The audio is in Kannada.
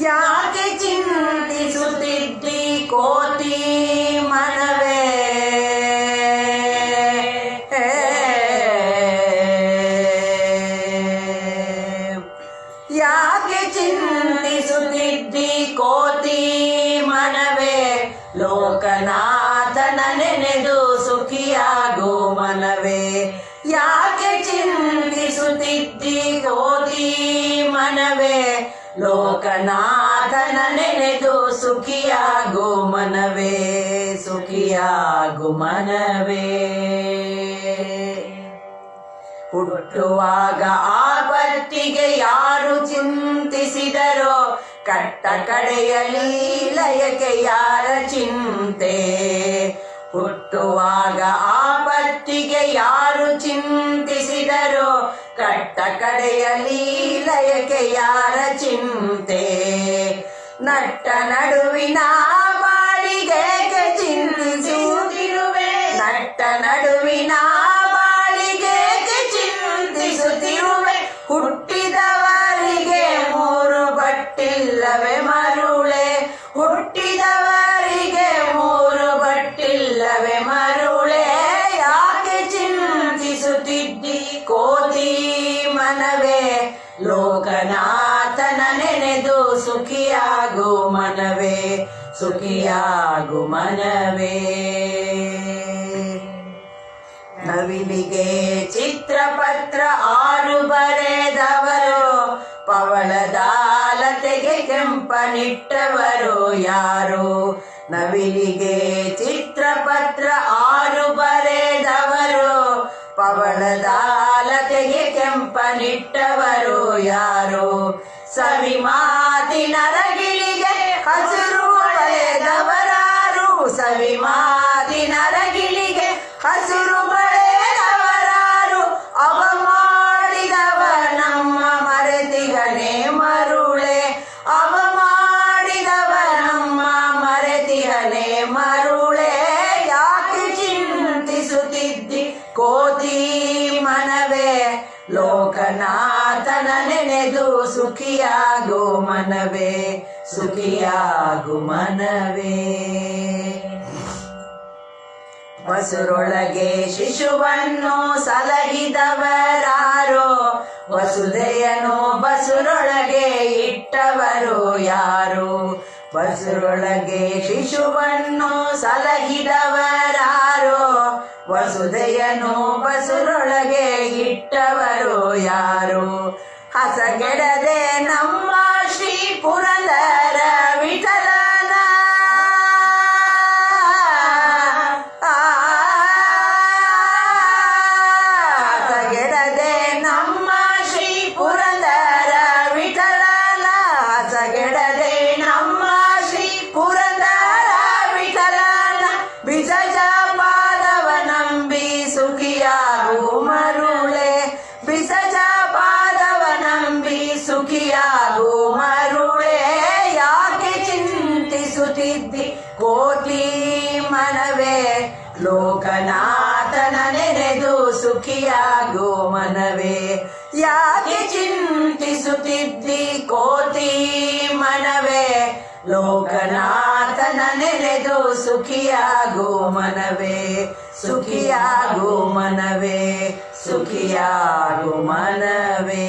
ಯಾಕೆ ಚಿಂತಿಸುತ್ತಿದ್ದಿ ಕೋತಿ ಮನವೇ, ಯಾಕೆ ಚಿಂತಿಸುತ್ತಿದ್ದಿ ಕೋತಿ ಮನವೇ, ಲೋಕನಾಥನ ನೆನೆದು ಸುಖಿಯಾಗೋ ಮನವೇ. ಯಾಕೆ ಚಿಂತಿಸುತ್ತಿದ್ದಿ ಕೋತಿ ಮನವೇ, ಲೋಕನಾಥನ ನೆನೆದು ಸುಖಿಯಾಗು ಮನವೇ, ಸುಖಿಯಾಗು ಮನವೇ. ಹುಟ್ಟುವಾಗ ಆಪತ್ತಿಗೆ ಯಾರು ಚಿಂತಿಸಿದರೋ, ಕಟ್ಟ ಕಡೆಯಲ್ಲಿ ಲಯಕ್ಕೆ ಯಾರ ಚಿಂತೆ. ಹುಟ್ಟುವಾಗ ಆಪತ್ತಿಗೆ ಯಾರು ಚಿಂತಿಸಿದರೋ, ಕಟ್ಟ ಕಡೆಯಲ್ಲಿ ಲಯಕ್ಕೆ ಯಾರ ಚಿಂತೆ. ನಟ್ಟ ನಡುವಿನ ಬಾಳಿಗೆ ಚಿಂತಿಸುತ್ತಿರುವೆ, ನಟ್ಟ ನಡುವಿನ ಬಾಳಿಗೆ ಚಿಂತಿಸುತ್ತಿರುವೆ. ಹುಟ್ಟಿದವರಿಗೆ ಮೂರು ಬಟ್ಟಿಲ್ಲವೇ ಮರುಳೆ, ಹುಟ್ಟಿದವರಿಗೆ ಮೂರು ಬಟ್ಟಿಲ್ಲವೇ ಮರುಳೆ. ಯಾಕೆ ಚಿಂತಿಸುತ್ತಿದ್ದಿ ಕೋತಿ ಮನವೇ, ಲೋಕನಾಥನ ನೆನೆದು ಸುಖಿಯಾಗು ಮನವೇ, ಸುಖಿಯಾಗು ಮನವೇ. ನವಿಲಿಗೆ ಚಿತ್ರಪತ್ರ ಆರು ಬರೆದವರು, ಪವಳದಾಲತೆಗೆ ಕೆಂಪನಿಟ್ಟವರು ಯಾರು. ನವಿಲಿಗೆ ಚಿತ್ರಪತ್ರ ಆರು ಬರೆದವರು, ಪವಳದಾಲತೆಗೆ ಕೆಂಪನಿಟ್ಟವರು ಯಾರು. ಸವಿ ಮಾತಿನ ರಗಿಲಿಗೆ ಹಸಿರು ಬಳೆದವರಾರು, ಸವಿ ಮಾತಿನ ರಗಿಲಿಗೆ ಹಸಿರು ಬಳೆದವರಾರು. ಅವ ಮಾಡಿದವ ನಮ್ಮ ಮರೆತಿಗನೆ ಮರುಳೆ, ಅವ ಮಾಡಿದವ ನಮ್ಮ ಮರೆತಿಗನೆ ಮರುಳೆ. ಯಾಕೆ ಚಿಂತಿಸುತ್ತಿದ್ದಿ ಕೋತಿ ಮನವೇ, ಲೋಕನಾಥನ ನೆನೆದು ಸುಖಿಯಾಗು ಮನವೇ, ಸುಖಿಯಾಗು ಮನವೇ. ಬಸುರೊಳಗೆ ಶಿಶುವನ್ನು ಸಲಹಿದವರಾರೋ, ವಸುದೆಯನು ಬಸುರೊಳಗೆ ಇಟ್ಟವರು ಯಾರು. ಬಸುರೊಳಗೆ ಶಿಶುವನ್ನು ಸಲಹಿದವರಾರೋ, ವಸುದೆಯನು ಬಸುರೊಳಗೆ ಇಟ್ಟವರು ಯಾರು. ಹಸಗೆಡದೆ ನಮ್ಮ ಶ್ರೀ ಪುರಂದರ ವಿಠಲನ, ಹಸಗೆಡದೆ ನಮ್ಮ ಶ್ರೀ ಪುರಂದರ ವಿಠಲನ, ಹಸಗೆಡದೆ ನಮ್ಮ ಶ್ರೀ ಪುರಂದರ ವಿಠಲನ. ಬಿಸಜ ಪಾದವ ನಂಬಿ ಸುಖಿಯಾಗು ಮರುಳೆ, ಬಿಸಜ ಪಾದವ ನಂಬಿ ಸುಖಿಯಾಗು ಮರುಳೆ. ಯಾಕೆ ಚಿಂತಿಸುತ್ತಿದ್ದಿ ಕೋತಿ ಮನವೇ, ಲೋಕನಾಥನ ನೆನೆದು ಸುಖಿಯಾಗು ಮನವೇ. ಯಾಕೆ ಚಿಂತಿಸುತ್ತಿದ್ದಿ ಕೋತಿ ಮನವೇ, ಲೋಕನಾಥನ ನೆನೆದು ಸುಖಿಯಾಗು ಮನವೇ, ಸುಖಿಯಾಗು ಮನವೇ, ಸುಖಿಯಾಗು ಮನವೇ.